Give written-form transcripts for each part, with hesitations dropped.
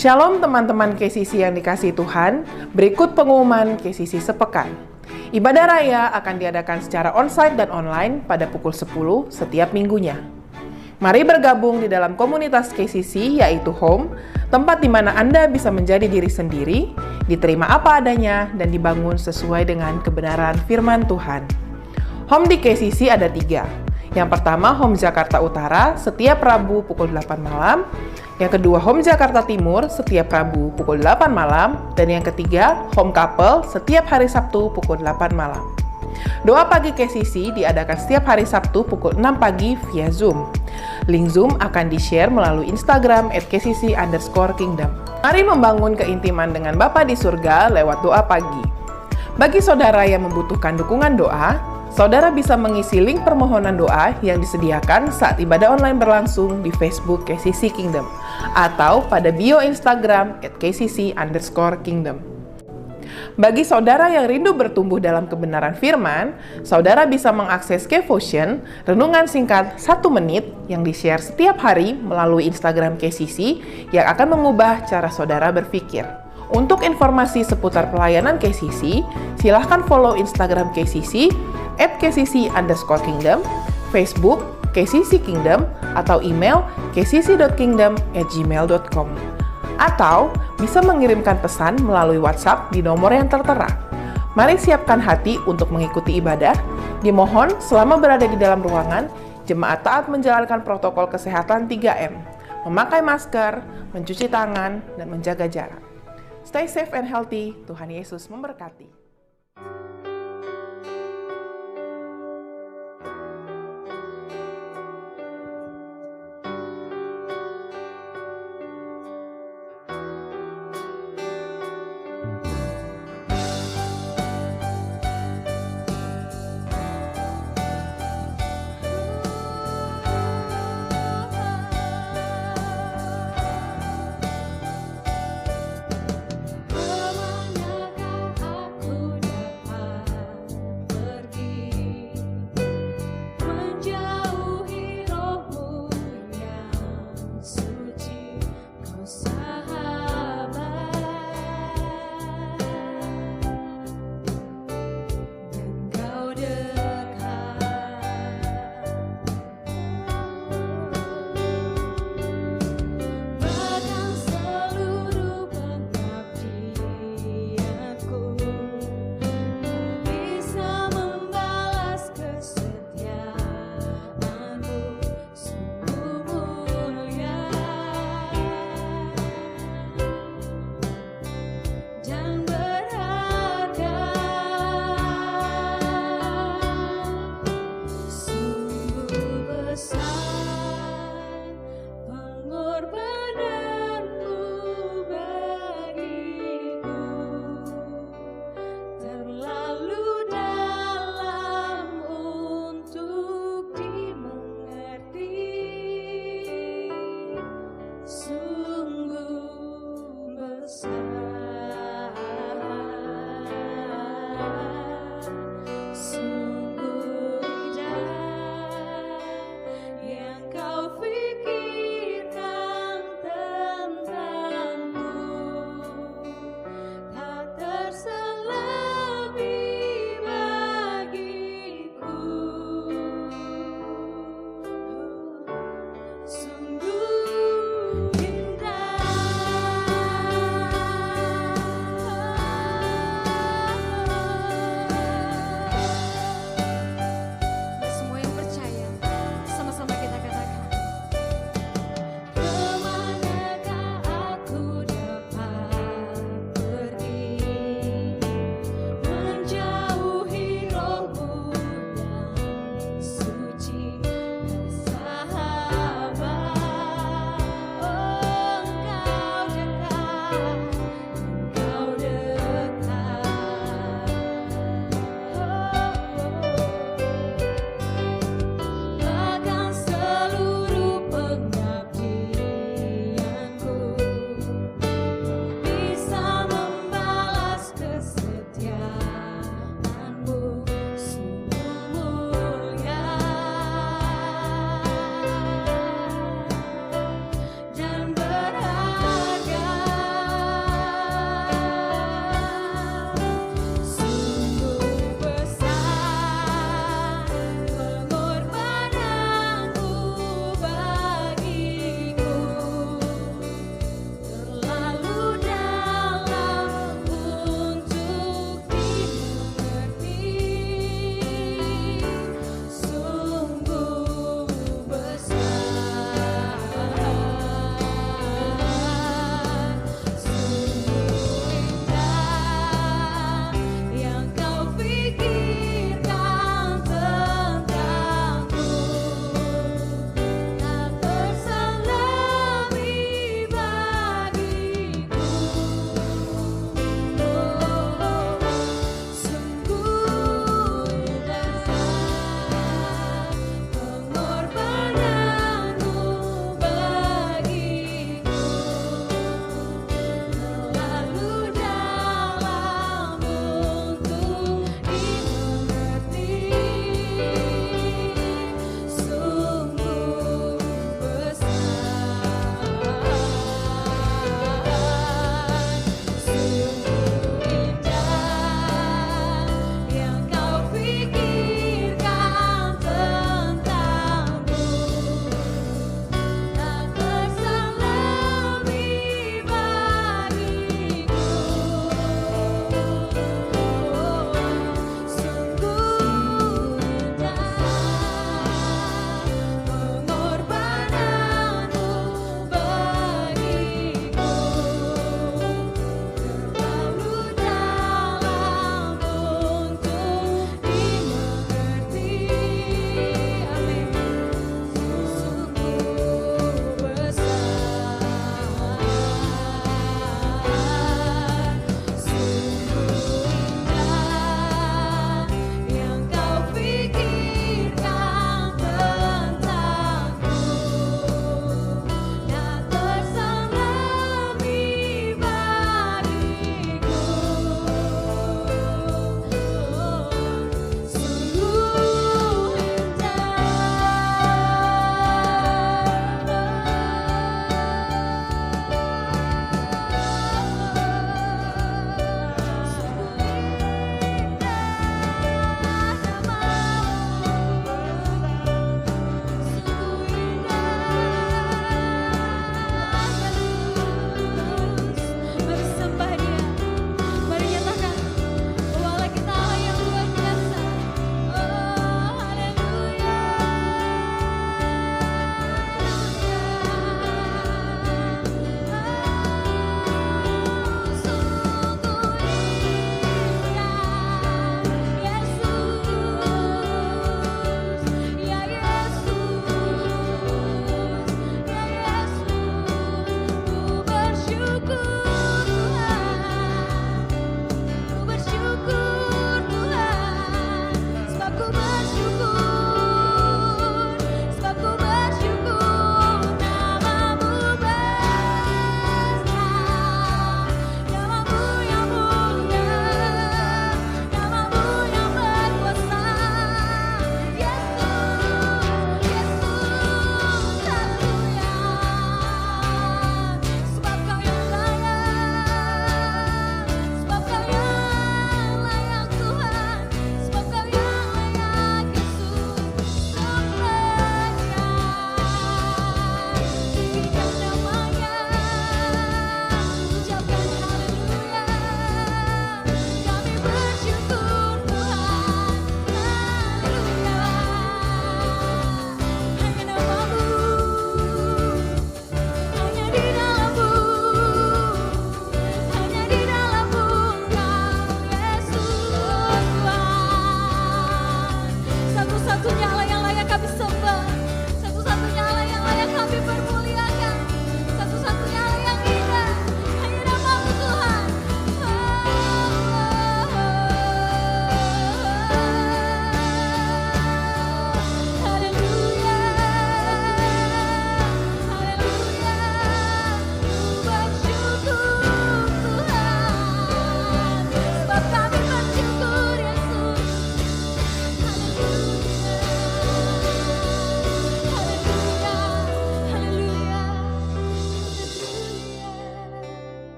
Shalom teman-teman KCC yang dikasihi Tuhan, berikut pengumuman KCC sepekan. Ibadah raya akan diadakan secara onsite dan online pada pukul 10 setiap minggunya. Mari bergabung di dalam komunitas KCC yaitu Home, tempat di mana Anda bisa menjadi diri sendiri, diterima apa adanya, dan dibangun sesuai dengan kebenaran firman Tuhan. Home di KCC ada 3. Yang pertama, Home Jakarta Utara setiap Rabu pukul 8 malam. Yang kedua, Home Jakarta Timur setiap Rabu pukul 8 malam. Dan yang ketiga, Home Couple setiap hari Sabtu pukul 8 malam. Doa pagi KCC diadakan setiap hari Sabtu pukul 6 pagi via Zoom. Link Zoom akan di-share melalui Instagram @kcc_kingdom. Mari membangun keintiman dengan Bapa di surga lewat doa pagi. Bagi saudara yang membutuhkan dukungan doa, saudara bisa mengisi link permohonan doa yang disediakan saat ibadah online berlangsung di Facebook KCC Kingdom atau pada bio Instagram @kcc_kingdom. Bagi saudara yang rindu bertumbuh dalam kebenaran firman, saudara bisa mengakses Kevotion, renungan singkat 1 menit yang di-share setiap hari melalui Instagram KCC yang akan mengubah cara saudara berpikir. Untuk informasi seputar pelayanan KCC, silahkan follow Instagram KCC @kcc_kingdom, Facebook KCC Kingdom, atau email kcc.kingdom@gmail.com. Atau bisa mengirimkan pesan melalui WhatsApp di nomor yang tertera. Mari siapkan hati untuk mengikuti ibadah. Dimohon selama berada di dalam ruangan, jemaat taat menjalankan protokol kesehatan 3M, memakai masker, mencuci tangan, dan menjaga jarak. Stay safe and healthy. Tuhan Yesus memberkati.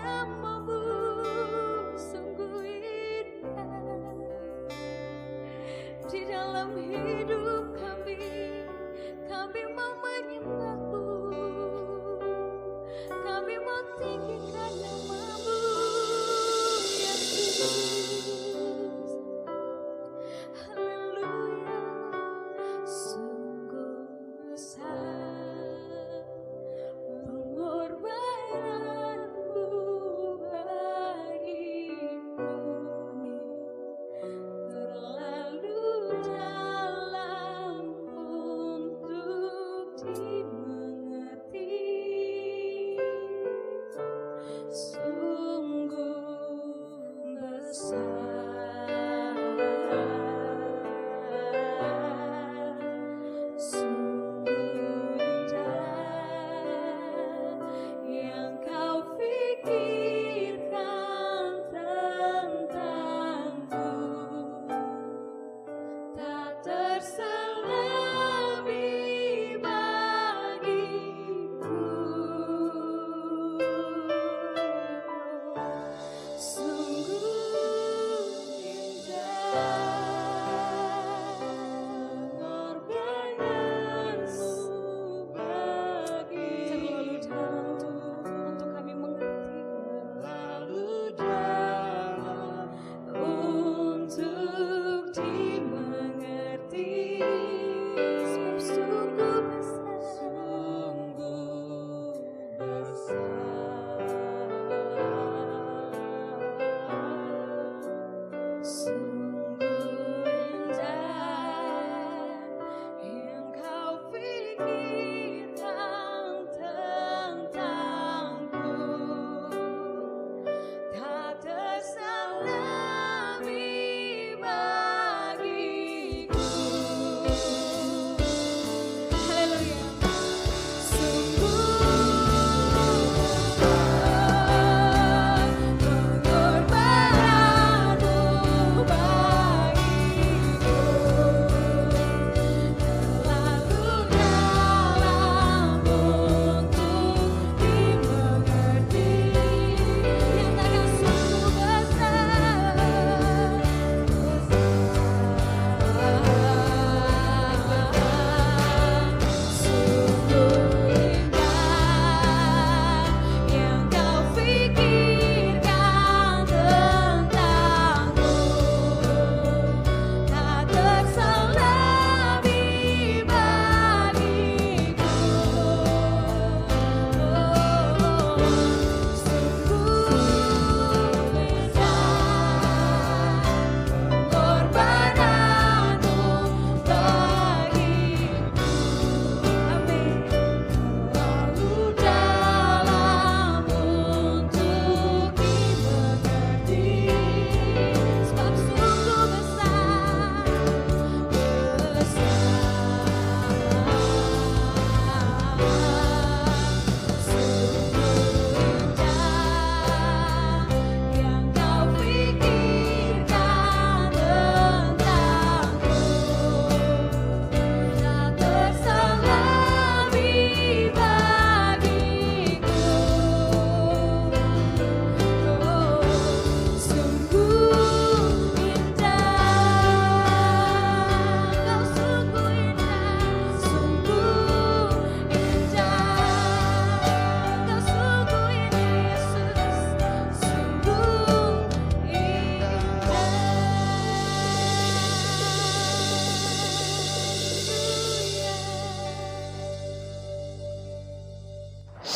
namamu sungguh indah. Di dalam hidup kami mau menyembahmu, kami mau tinggikan namamu, Yesus. Haleluya, sungguh besar pengorbananmu bagiku, terlalu dalam untuk dimengerti. Sungguh besar, sungguh indah yang kau pikirkan tentangku, tak terselami bagiku. Sungguh indah pengorbananmu bagiku, terlalu dalam untuk kami mengerti, terlalu dalam untuk dimengerti. Sebab sungguh besar, sungguh besar, sungguh indah yang kau pikirkan tentangku, tak terselami bagiku. Haleluya, sungguh pengorbananmu bagiku, terlalu dalam untuk dimengerti. Nyatakan sungguh besar, sungguh indah yang kau pikirkan tentangku, tak terselami bagiku. Sungguh indah pengorbananmu bagiku. Amin. Terlalu dalam untuk dimengerti. Sebab sungguh besar, sungguh indah yang kau pikirkan tentangku, tak terselami bagiku. Sungguh indah, kau sungguh indah, sungguh indah, kau sungguh indah, Yesus, sungguh indah.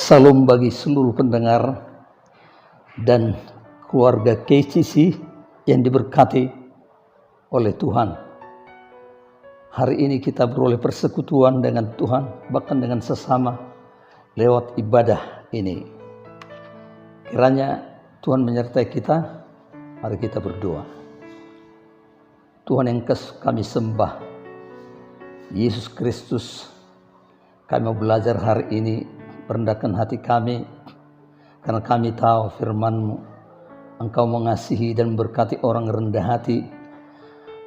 Salam bagi seluruh pendengar dan keluarga KCC yang diberkati oleh Tuhan. Hari ini kita beroleh persekutuan dengan Tuhan, bahkan dengan sesama lewat ibadah ini. Kiranya Tuhan menyertai kita. Mari kita berdoa. Tuhan yang kami sembah, Yesus Kristus, kami mau belajar hari ini. Rendahkan hati kami, karena kami tahu firman-Mu. Engkau mengasihi dan memberkati orang rendah hati.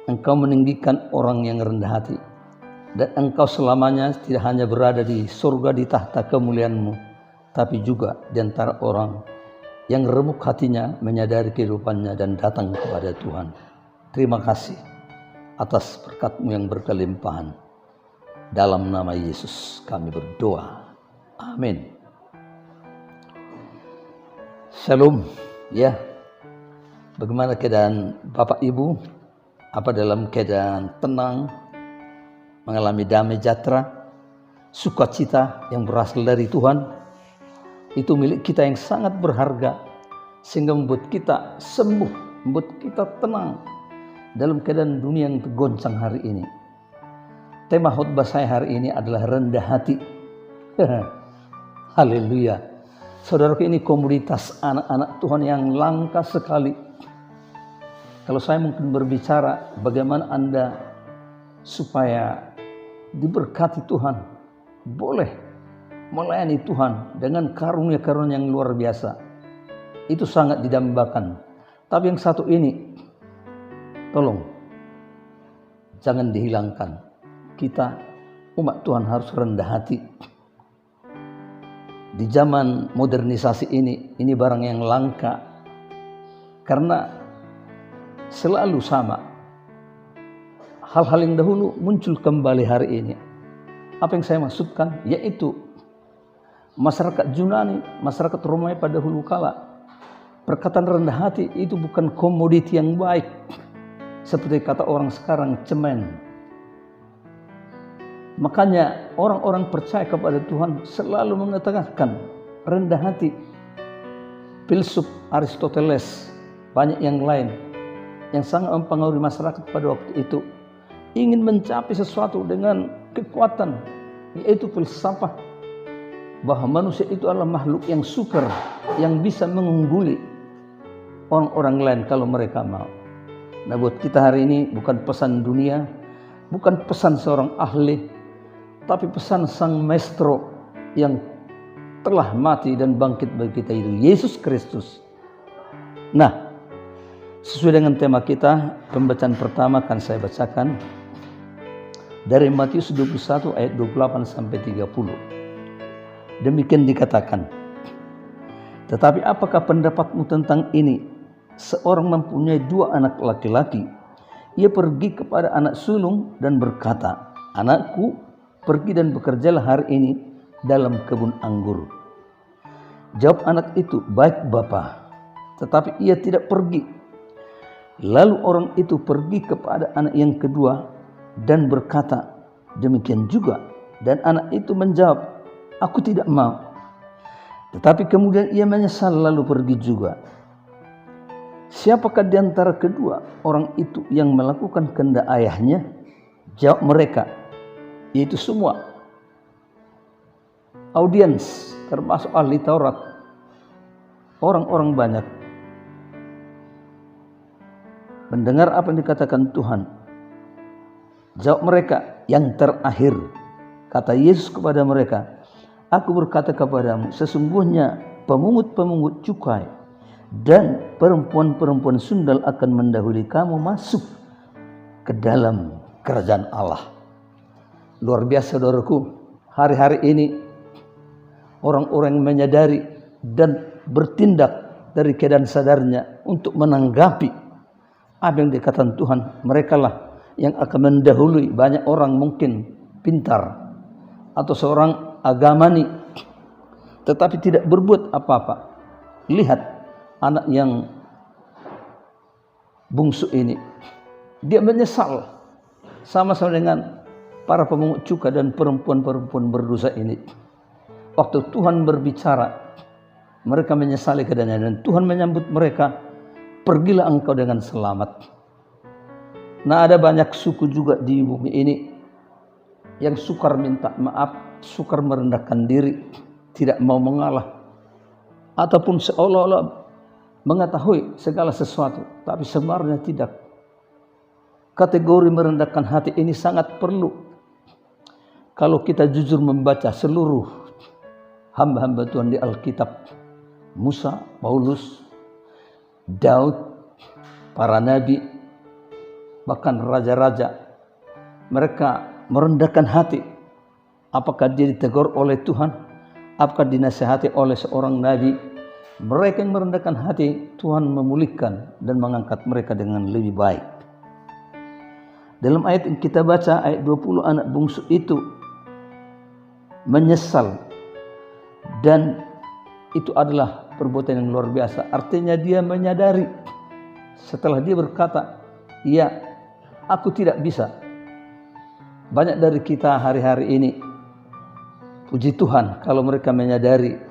Engkau meninggikan orang yang rendah hati. Dan Engkau selamanya tidak hanya berada di surga di tahta kemuliaan-Mu, tapi juga di antara orang yang remuk hatinya menyadari kehidupannya dan datang kepada Tuhan. Terima kasih atas berkat-Mu yang berkelimpahan. Dalam nama Yesus kami berdoa. Amin. Shalom. Ya, bagaimana keadaan Bapak Ibu? Apa dalam keadaan tenang, mengalami damai sejahtera, sukacita yang berasal dari Tuhan? Itu milik kita yang sangat berharga, sehingga membuat kita sembuh, membuat kita tenang dalam keadaan dunia yang tergoncang hari ini. Tema khotbah saya hari ini adalah rendah hati. Haleluya. Saudaraku, ini komunitas anak-anak Tuhan yang langka sekali. Kalau saya mungkin berbicara bagaimana Anda supaya diberkati Tuhan, boleh melayani Tuhan dengan karunia-karunia yang luar biasa. Itu sangat didambakan. Tapi yang satu ini, tolong jangan dihilangkan. Kita umat Tuhan harus rendah hati. Di zaman modernisasi ini barang yang langka. Karena selalu sama. Hal-hal yang dahulu muncul kembali hari ini. Apa yang saya maksudkan? Yaitu masyarakat Yunani, masyarakat Romawi pada dahulu kala, perkataan rendah hati itu bukan komoditi yang baik. Seperti kata orang sekarang, cemen. Makanya orang-orang percaya kepada Tuhan selalu mengatakan rendah hati. Filsuf Aristoteles, banyak yang lain yang sangat mempengaruhi masyarakat pada waktu itu, ingin mencapai sesuatu dengan kekuatan, yaitu filsafat bahwa manusia itu adalah makhluk yang sukar, yang bisa mengungguli orang-orang lain kalau mereka mau. Nah, buat kita hari ini bukan pesan dunia, bukan pesan seorang ahli, tapi pesan sang maestro yang telah mati dan bangkit bagi kita, itu Yesus Kristus. Nah, sesuai dengan tema kita, pembacaan pertama akan saya bacakan dari Matius 21 ayat 28 sampai 30. Demikian dikatakan, tetapi apakah pendapatmu tentang ini? Seorang mempunyai 2 anak laki-laki. Ia pergi kepada anak sulung dan berkata, anakku, pergi dan bekerjalah hari ini dalam kebun anggur. Jawab anak itu, baik Bapa. Tetapi ia tidak pergi. Lalu orang itu pergi kepada anak yang kedua dan berkata, demikian juga. Dan anak itu menjawab, aku tidak mau. Tetapi kemudian ia menyesal lalu pergi juga. Siapakah di antara kedua orang itu yang melakukan kehendak ayahnya? Jawab mereka, yaitu semua audiens, termasuk ahli Taurat, orang-orang banyak, mendengar apa yang dikatakan Tuhan. Jawab mereka, yang terakhir. Kata Yesus kepada mereka, aku berkata kepadamu, sesungguhnya pemungut-pemungut cukai dan perempuan-perempuan sundal akan mendahului kamu masuk ke dalam kerajaan Allah. Luar biasa, saudaraku. Hari-hari ini orang-orang menyadari dan bertindak dari keadaan sadarnya untuk menanggapi apa yang dikatakan Tuhan. Mereka lah yang akan mendahului banyak orang mungkin pintar atau seorang agamani, tetapi tidak berbuat apa-apa. Lihat anak yang bungsu ini, dia menyesal sama-sama dengan para pemungut cukai dan perempuan-perempuan berdosa ini. Waktu Tuhan berbicara, mereka menyesali keadaannya dan Tuhan menyambut mereka, pergilah engkau dengan selamat. Nah, ada banyak suku juga di bumi ini yang sukar minta maaf, sukar merendahkan diri, tidak mau mengalah, ataupun seolah-olah mengetahui segala sesuatu, tapi sebenarnya tidak. Kategori merendahkan hati ini sangat perlu. Kalau kita jujur membaca seluruh hamba-hamba Tuhan di Alkitab, Musa, Paulus, Daud, para nabi, bahkan raja-raja, mereka merendahkan hati. Apakah dia ditegur oleh Tuhan? Apakah dinasihati oleh seorang nabi? Mereka yang merendahkan hati, Tuhan memulihkan dan mengangkat mereka dengan lebih baik. Dalam ayat yang kita baca, ayat 20, anak bungsu itu menyesal. Dan itu adalah perbuatan yang luar biasa. Artinya dia menyadari setelah dia berkata, "Ya, aku tidak bisa." Banyak dari kita hari-hari ini, puji Tuhan kalau mereka menyadari,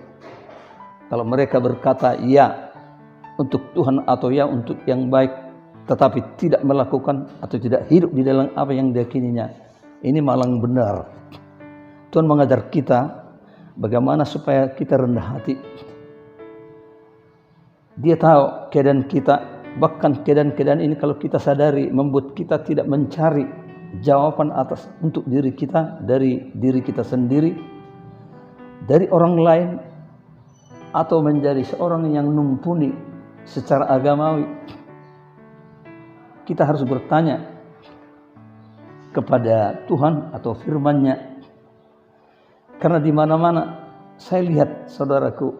kalau mereka berkata ya untuk Tuhan atau ya untuk yang baik, tetapi tidak melakukan atau tidak hidup di dalam apa yang diyakininya, ini malang benar. Tuhan mengajar kita bagaimana supaya kita rendah hati. Dia tahu keadaan kita, bahkan keadaan-keadaan ini kalau kita sadari membuat kita tidak mencari jawaban atas untuk diri kita, dari diri kita sendiri, dari orang lain, atau menjadi seorang yang mumpuni secara agamawi. Kita harus bertanya kepada Tuhan atau firman-Nya. Karena di mana-mana saya lihat, saudaraku,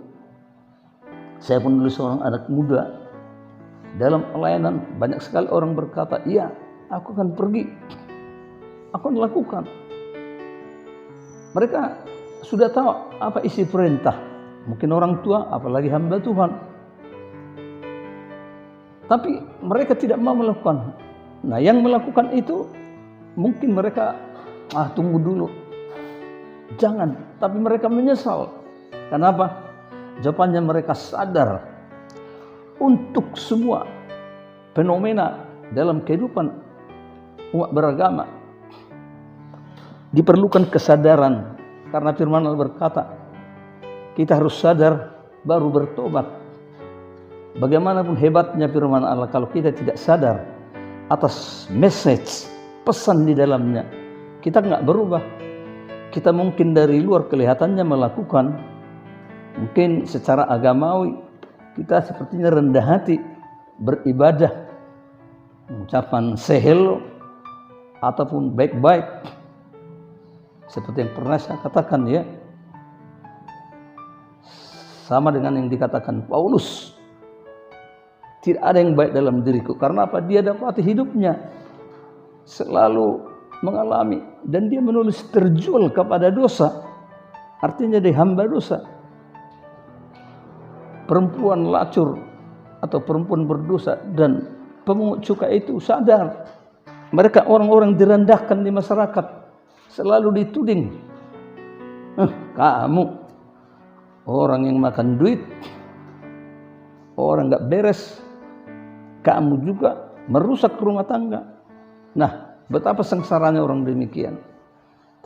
saya pun dulu seorang anak muda, dalam pelayanan banyak sekali orang berkata, "Iya, aku akan pergi, aku akan lakukan." Mereka sudah tahu apa isi perintah. Mungkin orang tua, apalagi hamba Tuhan. Tapi mereka tidak mau melakukan. Nah, yang melakukan itu mungkin mereka, tunggu dulu. Jangan, tapi mereka menyesal. Kenapa? Jawabannya mereka sadar untuk semua fenomena dalam kehidupan umat beragama diperlukan kesadaran. Karena firman Allah berkata, kita harus sadar baru bertobat. Bagaimanapun hebatnya firman Allah, kalau kita tidak sadar atas message, pesan di dalamnya, kita nggak berubah. Kita mungkin dari luar kelihatannya melakukan, mungkin secara agamawi kita sepertinya rendah hati, beribadah, mengucapkan sehelo ataupun baik-baik, seperti yang pernah saya katakan ya, sama dengan yang dikatakan Paulus, tidak ada yang baik dalam diriku. Karena apa? Dia dapati hidupnya selalu mengalami, dan dia menulis terjual kepada dosa. Artinya dia hamba dosa. Perempuan lacur atau perempuan berdosa dan pemungut cukai itu sadar. Mereka orang-orang direndahkan di masyarakat, selalu dituding, kamu orang yang makan duit, orang gak beres, kamu juga merusak rumah tangga. Nah, betapa sengsaranya orang demikian.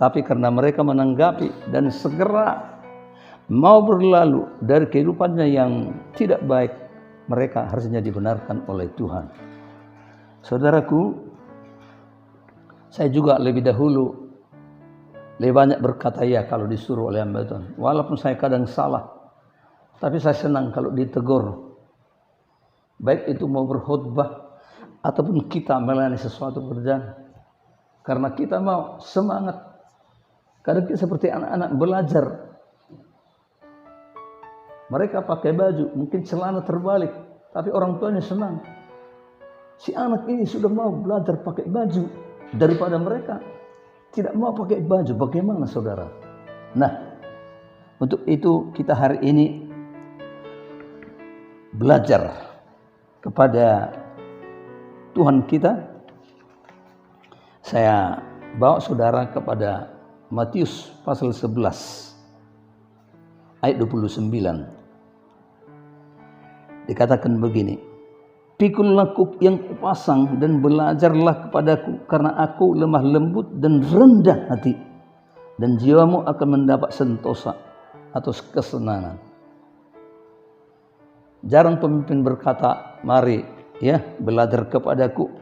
Tapi karena mereka menanggapi dan segera mau berlalu dari kehidupannya yang tidak baik, mereka harusnya dibenarkan oleh Tuhan. Saudaraku, saya juga lebih dahulu lebih banyak berkata ya kalau disuruh oleh hamba Tuhan. Walaupun saya kadang salah, tapi saya senang kalau ditegur. Baik itu mau berkhutbah ataupun kita melayani sesuatu kerjaan. Karena kita mau semangat. Kadang kita seperti anak-anak belajar. Mereka pakai baju, mungkin celana terbalik, tapi orang tuanya senang. Si anak ini sudah mau belajar pakai baju daripada mereka tidak mau pakai baju. Bagaimana saudara? Nah, untuk itu kita hari ini belajar kepada Tuhan kita. Saya bawa saudara kepada Matius pasal 11 ayat 29. Dikatakan begini, "Pikullah kuk yang kupasang dan belajarlah kepadaku, karena aku lemah lembut dan rendah hati, dan jiwamu akan mendapat sentosa atau kesenangan." Jarang pemimpin berkata, "Mari ya belajar kepadaku."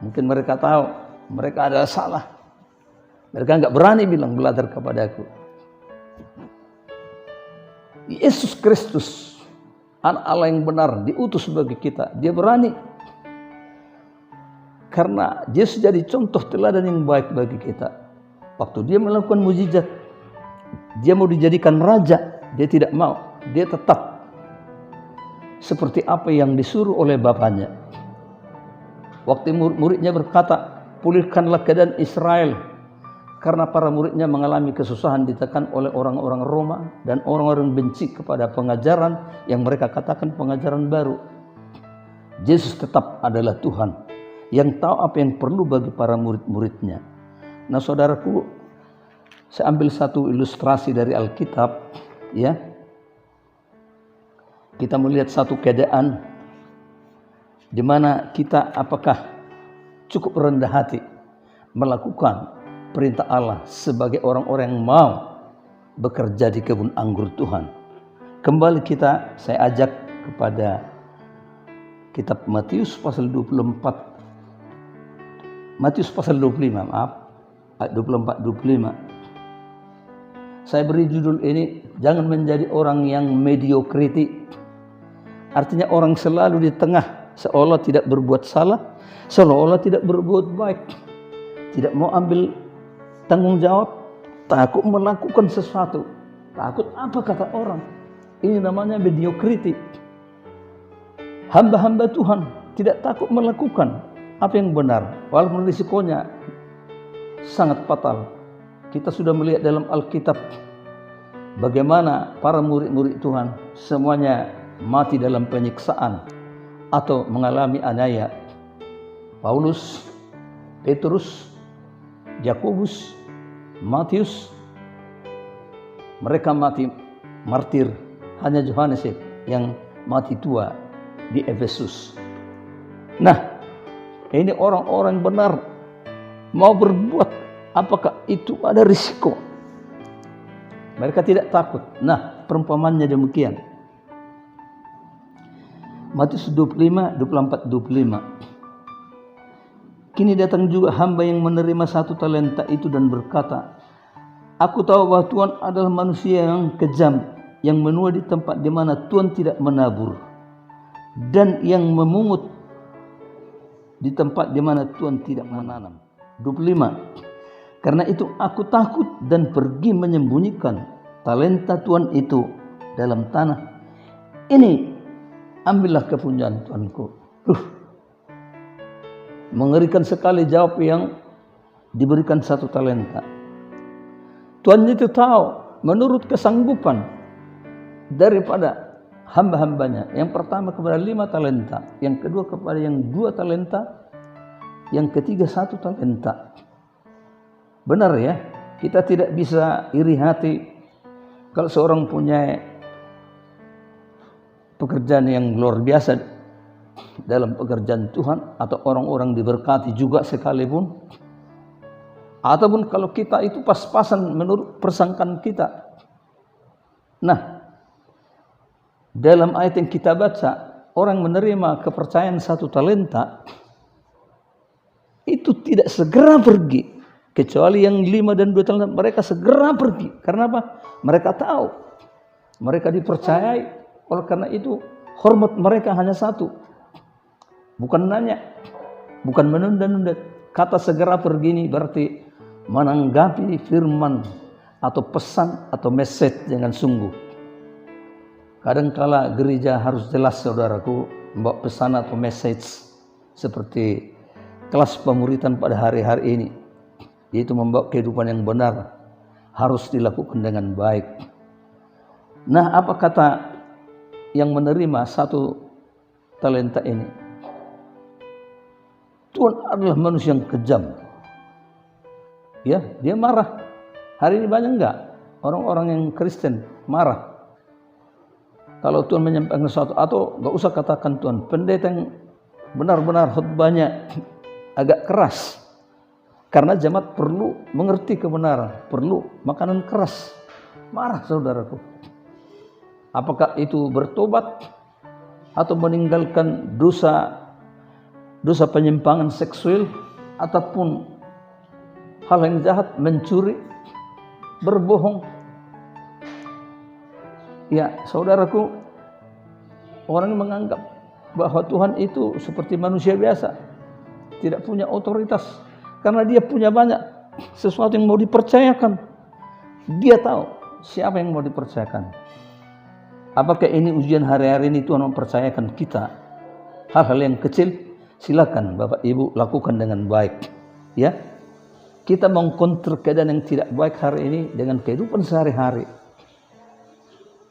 Mungkin mereka tahu mereka adalah salah. Mereka enggak berani bilang belajar kepadaku. Yesus Kristus, Anak Allah yang benar, diutus bagi kita. Dia berani. Karena Yesus jadi contoh teladan yang baik bagi kita. Waktu dia melakukan mukjizat, dia mau dijadikan raja, dia tidak mau. Dia tetap seperti apa yang disuruh oleh bapaknya. Waktu murid-muridnya berkata, pulihkanlah keadaan Israel, karena para muridnya mengalami kesusahan, ditekan oleh orang-orang Roma dan orang-orang benci kepada pengajaran yang mereka katakan pengajaran baru. Yesus tetap adalah Tuhan yang tahu apa yang perlu bagi para murid-muridnya. Nah, saudaraku, saya ambil satu ilustrasi dari Alkitab, ya. Kita melihat satu keadaan di mana kita apakah cukup rendah hati melakukan perintah Allah sebagai orang-orang yang mau bekerja di kebun anggur Tuhan. Kembali saya ajak kepada kitab Matius pasal 25, maaf, 24-25. Saya beri judul ini, jangan menjadi orang yang mediokriti. Artinya orang selalu di tengah, seolah tidak berbuat salah, seolah tidak berbuat baik, tidak mau ambil tanggung jawab, takut melakukan sesuatu, takut apa kata orang. Ini namanya mediokriti. Hamba-hamba Tuhan tidak takut melakukan apa yang benar, walaupun risikonya sangat fatal. Kita sudah melihat dalam Alkitab bagaimana para murid-murid Tuhan semuanya mati dalam penyiksaan atau mengalami aniaya. Paulus, Petrus, Yakobus, Matius, mereka mati martir. Hanya Yohanes yang mati tua di Efesus. Nah, ini orang-orang benar mau berbuat, apakah itu ada risiko? Mereka tidak takut. Nah, perumpamannya demikian. Matius 25, 24-25. Kini datang juga hamba yang menerima 1 talenta itu dan berkata, aku tahu bahwa Tuhan adalah manusia yang kejam, yang menuai di tempat di mana Tuhan tidak menabur, dan yang memungut di tempat di mana Tuhan tidak menanam. 25. Karena itu aku takut dan pergi menyembunyikan talenta Tuhan itu dalam tanah. Ini ambillah kepunyaan Tuanku. Mengerikan sekali jawab yang diberikan 1 talenta. Tuhan itu tahu menurut kesanggupan daripada hamba-hambanya. Yang pertama kepada 5 talenta, yang kedua kepada yang 2 talenta, yang ketiga 1 talenta. Benar ya, kita tidak bisa iri hati kalau seorang punya pekerjaan yang luar biasa dalam pekerjaan Tuhan, atau orang-orang diberkati juga sekalipun, ataupun kalau kita itu pas-pasan menurut persangkaan kita. Nah, dalam ayat yang kita baca, orang menerima kepercayaan 1 talenta itu tidak segera pergi, kecuali yang 5 dan 2 talenta mereka segera pergi. Karena apa? Mereka tahu mereka dipercayai. Oleh karena itu hormat mereka hanya 1, bukan nanya, bukan menunda-nunda. Kata segera pergi ini berarti menanggapi firman atau pesan atau message dengan sungguh. Kadangkala gereja harus jelas, saudaraku, membawa pesan atau message seperti kelas pemuritan pada hari-hari ini, yaitu membawa kehidupan yang benar, harus dilakukan dengan baik. Nah, apa kata yang menerima 1 talenta ini? Tuhan adalah manusia yang kejam. Ya, dia marah. Hari ini banyak enggak orang-orang yang Kristen marah kalau Tuhan menyampaikan sesuatu, atau enggak usah katakan Tuhan, pendeta yang benar-benar khotbahnya agak keras, karena jemaat perlu mengerti kebenaran, perlu makanan keras, marah saudaraku. Apakah itu bertobat atau meninggalkan dosa penyimpangan seksual, ataupun hal yang jahat, mencuri, berbohong? Ya, saudaraku, orang menganggap bahwa Tuhan itu seperti manusia biasa, tidak punya otoritas, karena dia punya banyak sesuatu yang mau dipercayakan. Dia tahu siapa yang mau dipercayakan. Apakah ini ujian hari-hari ini Tuhan mempercayakan kita hal-hal yang kecil? Silakan Bapak Ibu lakukan dengan baik. Ya, kita mengkonter keadaan yang tidak baik hari ini dengan kehidupan sehari-hari.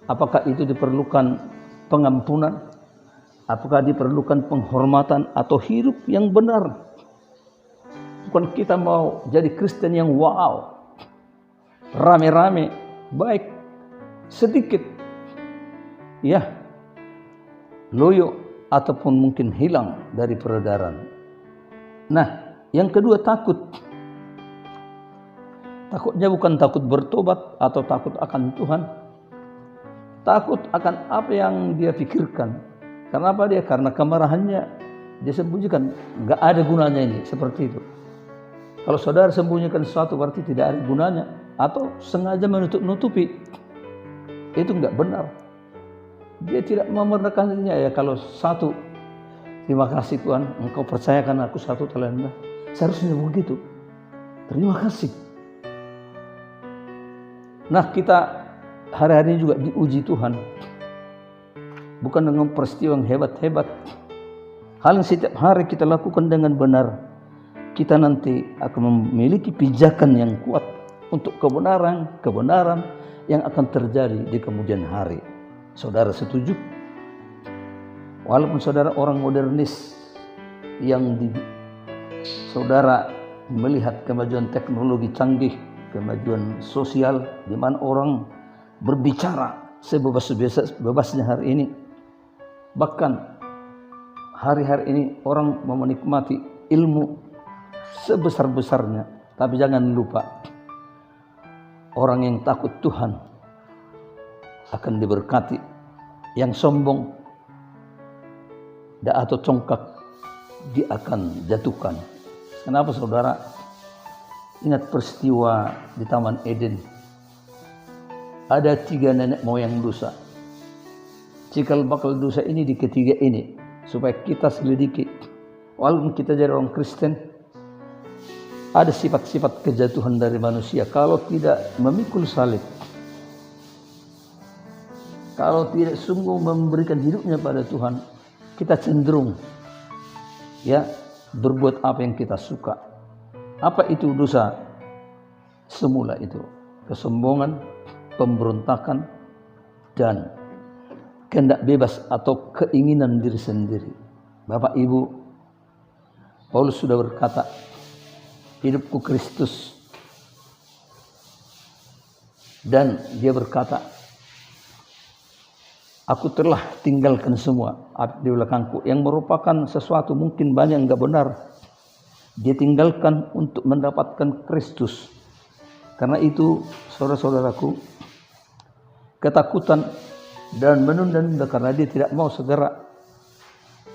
Apakah itu diperlukan pengampunan? Apakah diperlukan penghormatan atau hidup yang benar? Bukan kita mau jadi Kristen yang wow, rame-rame, baik, sedikit, ya, loyo ataupun mungkin hilang dari peredaran. Nah, yang kedua takut. Takutnya bukan takut bertobat atau takut akan Tuhan. Takut akan apa yang dia pikirkan. Kenapa dia? Karena kemarahannya dia sembunyikan. Gak ada gunanya ini, seperti itu. Kalau saudara sembunyikan sesuatu berarti tidak ada gunanya. Atau sengaja menutup-nutupi. Itu gak benar. Dia tidak memerdekakan dirinya. Ya kalau satu, terima kasih Tuhan, Engkau percayakan aku satu talenta. Seharusnya begitu. Terima kasih. Nah, kita hari-hari juga diuji Tuhan. Bukan dengan peristiwa yang hebat-hebat. Hal yang setiap hari kita lakukan dengan benar. Kita nanti akan memiliki pijakan yang kuat untuk kebenaran yang akan terjadi di kemudian hari. Saudara setuju? Walaupun saudara orang modernis yang saudara melihat kemajuan teknologi canggih, kemajuan sosial di mana orang berbicara sebebas-bebasnya hari ini. Bahkan hari-hari ini orang menikmati ilmu sebesar-besarnya. Tapi jangan lupa, orang yang takut Tuhan akan diberkati. Yang sombong atau congkak dia akan jatuhkan. Kenapa saudara? Ingat peristiwa di Taman Eden. Ada 3 nenek moyang dosa. Cikal bakal dosa ini di ketiga ini. Supaya kita selidiki. Walaupun kita jadi orang Kristen, ada sifat-sifat kejatuhan dari manusia. Kalau tidak memikul salib, kalau tidak sungguh memberikan hidupnya pada Tuhan, kita cenderung ya berbuat apa yang kita suka. Apa itu dosa? Semula itu kesombongan, pemberontakan, dan kehendak bebas atau keinginan diri sendiri. Bapak Ibu, Paulus sudah berkata, hidupku Kristus. Dan dia berkata, aku telah tinggalkan semua di belakangku, yang merupakan sesuatu mungkin banyak yang enggak benar. Dia tinggalkan untuk mendapatkan Kristus. Karena itu, saudara-saudaraku, ketakutan dan menunda-nunda karena dia tidak mau segera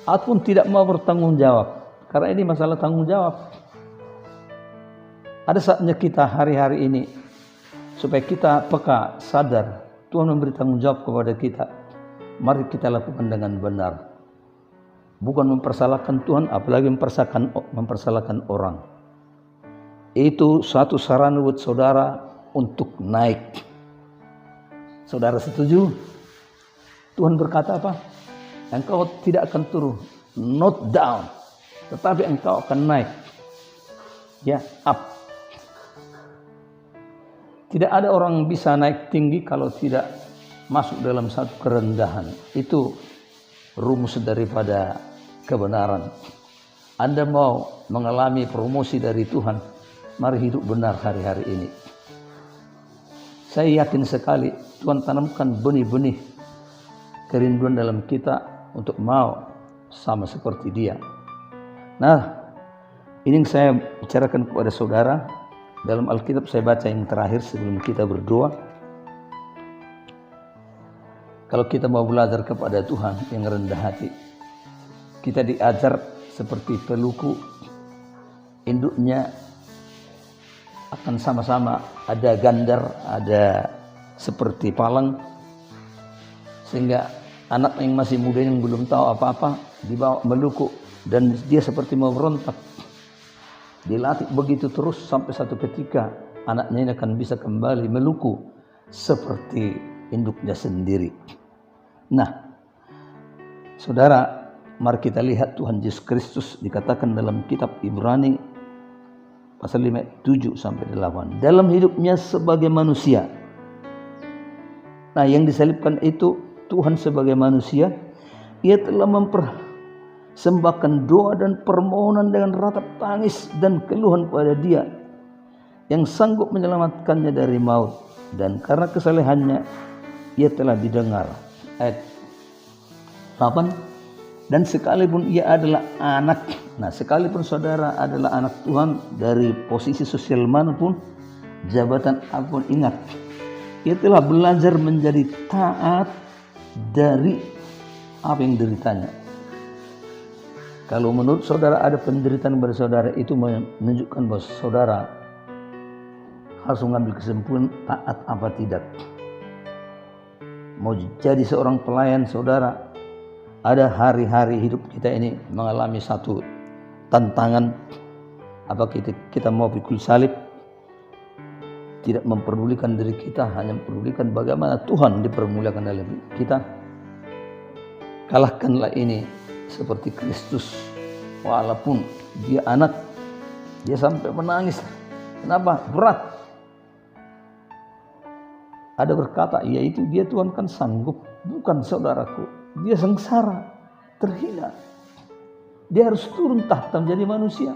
ataupun tidak mau bertanggung jawab. Karena ini masalah tanggung jawab. Ada saatnya kita hari-hari ini supaya kita peka, sadar Tuhan memberi tanggung jawab kepada kita. Mari kita lakukan dengan benar. Bukan mempersalahkan Tuhan, apalagi mempersalahkan orang. Itu satu sarana buat saudara untuk naik. Saudara setuju? Tuhan berkata apa? Engkau tidak akan turun, not down, tetapi engkau akan naik. Ya, up. Tidak ada orang bisa naik tinggi kalau tidak masuk dalam satu kerendahan. Itu rumus daripada kebenaran. Anda mau mengalami promosi dari Tuhan, mari hidup benar hari-hari ini. Saya yakin sekali Tuhan tanamkan benih-benih kerinduan dalam kita untuk mau sama seperti Dia. Nah, ini yang saya bicarakan kepada saudara. Dalam Alkitab saya baca yang terakhir sebelum kita berdoa. Kalau kita mau belajar kepada Tuhan yang rendah hati, kita diajar seperti peluku, induknya akan sama-sama ada gandar, ada seperti palang, sehingga anak yang masih muda yang belum tahu apa-apa dibawa meluku dan dia seperti mau berontak. Dilatih begitu terus sampai satu ketika anaknya ini akan bisa kembali meluku seperti induknya sendiri. Nah, saudara, mari kita lihat Tuhan Yesus Kristus dikatakan dalam kitab Ibrani pasal 5, 7 sampai 8. Dalam hidupnya sebagai manusia. Nah, yang disalibkan itu Tuhan sebagai manusia. Ia telah mempersembahkan doa dan permohonan dengan ratap tangis dan keluhan kepada Dia yang sanggup menyelamatkannya dari maut. Dan karena kesalehannya ia telah didengar. Ayat 8. Dan sekalipun ia adalah anak, nah sekalipun saudara adalah anak Tuhan, dari posisi sosial manapun, jabatan apapun, ingat, ia telah belajar menjadi taat dari apa yang deritanya. Kalau menurut saudara ada penderitaan pada saudara, itu menunjukkan bahwa saudara harus mengambil kesimpulan taat apa tidak. Mau jadi seorang pelayan, saudara, ada hari-hari hidup kita ini mengalami satu tantangan. Apa kita mau pikul salib, tidak memperdulikan diri kita, hanya memperdulikan bagaimana Tuhan dipermuliakan dalam kita. Kalahkanlah ini seperti Kristus. Walaupun dia anak, dia sampai menangis. Kenapa? Berat. Ada berkata, yaitu dia Tuhan kan sanggup, bukan saudaraku. Dia sengsara, terhina. Dia harus turun tahta menjadi manusia,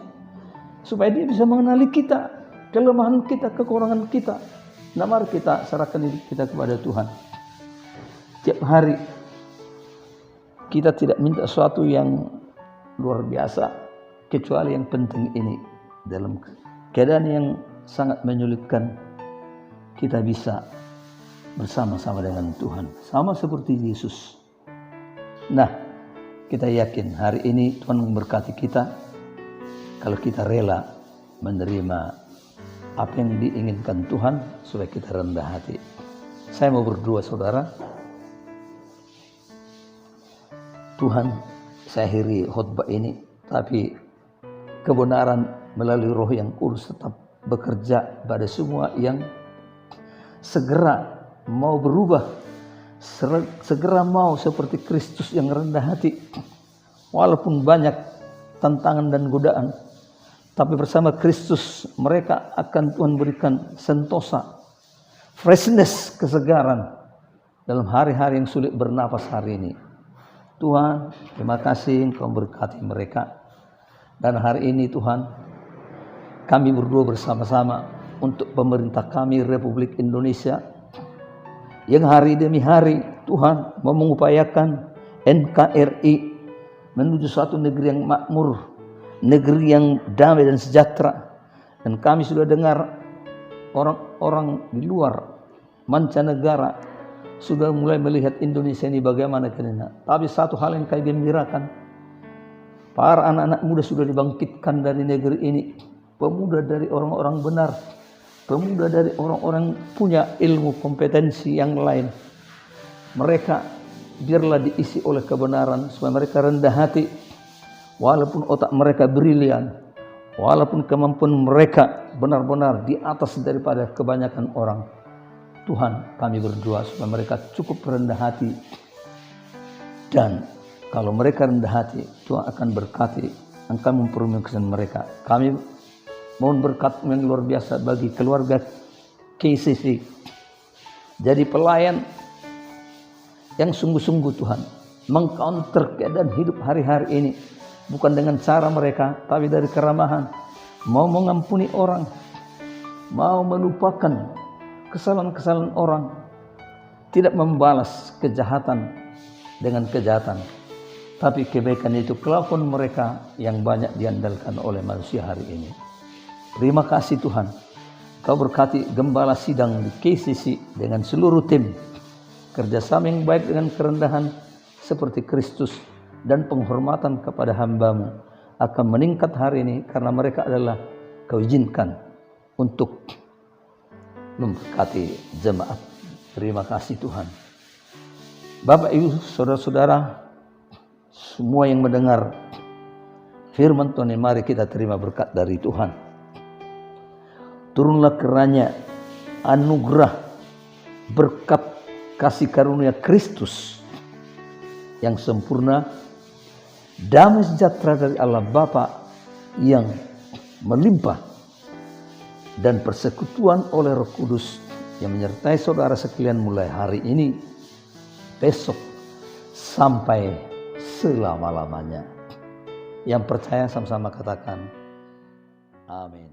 supaya dia bisa mengenali kita, kelemahan kita, kekurangan kita. Nah, mari kita serahkan diri kita kepada Tuhan. Tiap hari kita tidak minta sesuatu yang luar biasa, kecuali yang penting ini. Dalam keadaan yang sangat menyulitkan, kita bisa bersama-sama dengan Tuhan, sama seperti Yesus. Nah, kita yakin hari ini Tuhan memberkati kita kalau kita rela menerima apa yang diinginkan Tuhan, supaya kita rendah hati. Saya mau berdoa, saudara. Tuhan, saya akhiri khotbah ini, tapi kebenaran melalui Roh yang kudus tetap bekerja pada semua yang segera mau berubah, segera mau seperti Kristus yang rendah hati. Walaupun banyak tantangan dan godaan, tapi bersama Kristus mereka akan Tuhan berikan sentosa, freshness, kesegaran dalam hari-hari yang sulit bernapas hari ini. Tuhan, terima kasih Engkau berkati mereka. Dan hari ini Tuhan, kami berdoa bersama-sama untuk pemerintah kami Republik Indonesia, yang hari demi hari Tuhan mau mengupayakan NKRI menuju suatu negeri yang makmur, negeri yang damai dan sejahtera. Dan kami sudah dengar orang-orang di luar, mancanegara, sudah mulai melihat Indonesia ini bagaimana keadaan. Tapi satu hal yang kami gembirakan, para anak-anak muda sudah dibangkitkan dari negeri ini. Pemuda dari orang-orang benar, pemuda dari orang-orang punya ilmu kompetensi yang lain. Mereka biarlah diisi oleh kebenaran, supaya mereka rendah hati. Walaupun otak mereka brilian, walaupun kemampuan mereka benar-benar di atas daripada kebanyakan orang, Tuhan, kami berdoa supaya mereka cukup rendah hati. Dan kalau mereka rendah hati, Tuhan akan berkati, akan mempermuliakan mereka. Kami mohon berkat yang luar biasa bagi keluarga KCC. Jadi pelayan yang sungguh-sungguh Tuhan, mengcounter keadaan hidup hari-hari ini. Bukan dengan cara mereka, tapi dari keramahan. Mau mengampuni orang, mau melupakan kesalahan-kesalahan orang, tidak membalas kejahatan dengan kejahatan, tapi kebaikan itu kelakuan mereka yang banyak diandalkan oleh manusia hari ini. Terima kasih Tuhan, Kau berkati gembala sidang di KCC dengan seluruh tim, kerjasama yang baik dengan kerendahan seperti Kristus, dan penghormatan kepada hamba-Mu akan meningkat hari ini, karena mereka adalah Kau izinkan untuk memberkati jemaat. Terima kasih Tuhan. Bapak Ibu, saudara-saudara, semua yang mendengar firman Tuhan, mari kita terima berkat dari Tuhan. Turunlah kiranya anugerah, berkat, kasih karunia Kristus yang sempurna, damai sejahtera dari Allah Bapa yang melimpah, dan persekutuan oleh Roh Kudus yang menyertai saudara sekalian mulai hari ini, besok, sampai selama-lamanya. Yang percaya sama-sama katakan, amin.